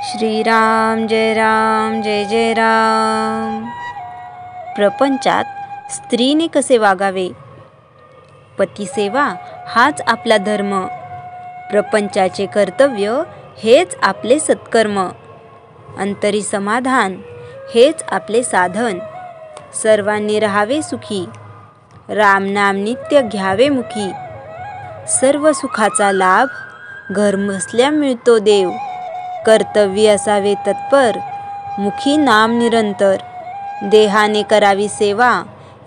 श्रीराम जय जय राम। प्रपंचात स्त्रीने कसे वागावे? पतिसेवा हाच आपला धर्म, प्रपंचाचे कर्तव्य हेच आपले सत्कर्म, अंतरी समाधान हेच आपले साधन, सर्वांनी राहावे सुखी, रामनाम नित्य घ्यावे मुखी, सर्व सुखाचा लाभ घरबसल्या मिळतो देव, कर्तव्य असावे तत्पर, मुखी नाम निरंतर, देहाने करावी सेवा,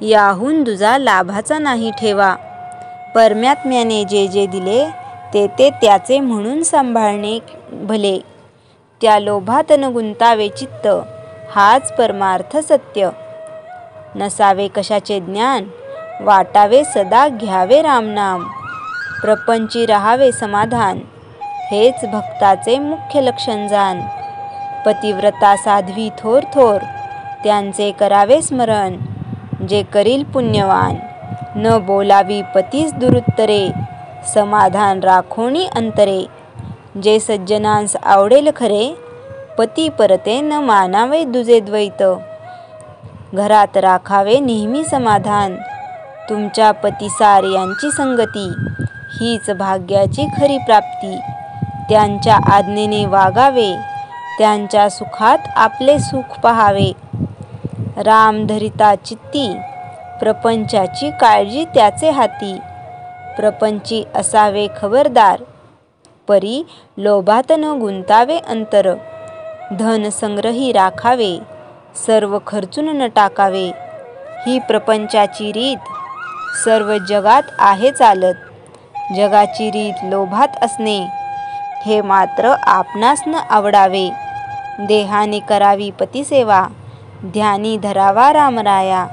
याहून दुजा लाभाचा नाही ठेवा, परमात्म्याने जे जे दिले ते ते त्याचे म्हणून सांभाळणे भले, त्या लोभात न गुंतावे चित्त, हाच परमार्थ सत्य, नसावे कशाचे ज्ञान, वाटावे सदा घ्यावे रामनाम, प्रपंची राहावे समाधान, हेच भक्ताचे मुख्य लक्षण जाण, पतिव्रता साध्वी थोर थोर, त्यांचे करावे स्मरण, जे करील पुण्यवान, न बोलावी पतीस दुरुत्तरे, समाधान राखोनी अंतरे, जे सज्जनांस आवडेल खरे, पती परते न मानावे दुजे द्वैत, घरात राखावे नेहमी समाधान, तुमच्या पतिसार यांची संगती, हीच भाग्याची खरी प्राप्ती, त्यांच्या आज्ञेने वागावे, त्यांच्या सुखात आपले सुख पहावे, राम धरिता चित्ती, प्रपंचाची काळजी त्याचे हाती, प्रपंची असावे खबरदार, परी लोभात न गुंतावे अंतर, धन संग्रही राखावे, सर्व खर्चून न टाकावे, ही प्रपंचाची रीत सर्व जगात आहे चालत, जगाची रीत लोभात असणे, हे मात्र आपणास न आवडावे, देहाने करावी पतिसेवा, ध्यानी धरावा रामराया,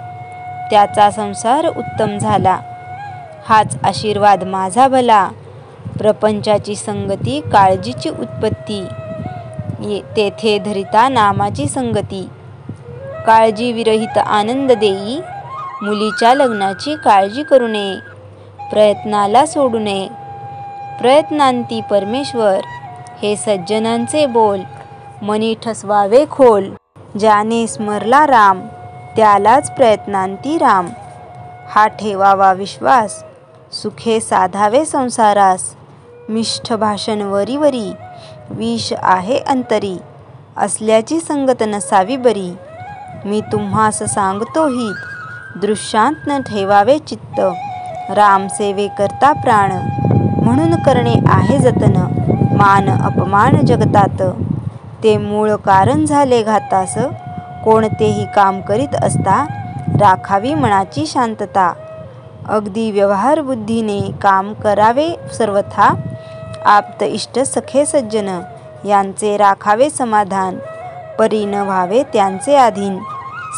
त्याचा संसार उत्तम झाला, हाच आशीर्वाद माझा भला, प्रपंचाची संगती काळजीची उत्पत्ती, तेथे धरिता नामाची संगती, काळजी विरहित आनंद देई, मुलीच्या लग्नाची काळजी करू नये, प्रयत्नाला सोडू नये, प्रयत्नांती परमेश्वर, हे सज्जनांचे बोल, मनी ठसवावे खोल, ज्याने स्मरला राम, त्यालाच प्रयत्नांती राम, हा ठेवावा विश्वास, सुखे साधावे संसारास, मिष्ठ भाषण वरी वरी, विष आहे अंतरी, असल्याची संगत नसावी बरी, मी तुम्हास सांगतो हित, दृश्यात न ठेवावे चित्त, राम सेवे करता प्राण, म्हणून करणे आहे जतन, मान अपमान जगतात, ते मूळ कारण झाले घातास, कोणतेही काम करीत असता, राखावी मनाची शांतता, अगदी व्यवहार बुद्धीने काम करावे सर्वथा, आप्त इष्ट सखे सज्जन, यांचे राखावे समाधान, परी न व्हावे त्यांचे अधीन,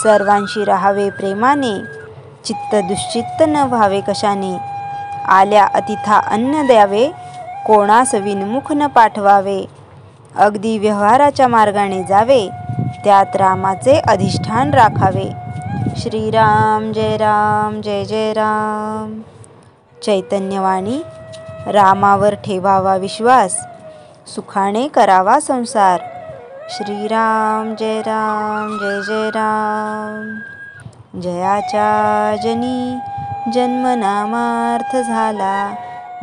सर्वांशी राहावे प्रेमाने, चित्त दुश्चित्त न व्हावे कशाने, आल्या अतिथा अन्न द्यावे, कोणास विनमुख न पाठवावे, अगदी व्यवहाराच्या मार्गाने जावे, त्यात रामाचे अधिष्ठान राखावे, श्रीराम जय जय राम। चैतन्यवाणी, रामावर ठेवावा विश्वास, सुखाने करावा संसार, श्रीराम जय जय राम। जयाच्या जनी जन्मनामार्थ झाला,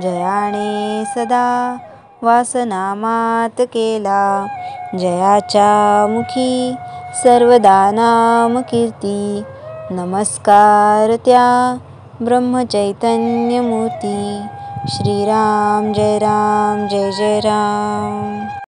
जयाने सदा वासनामात केला, जयाच्या मुखी सर्वदा नाम कीर्ती, नमस्कार त्या ब्रह्मचैतन्य मूर्ती, श्रीराम जय जय राम।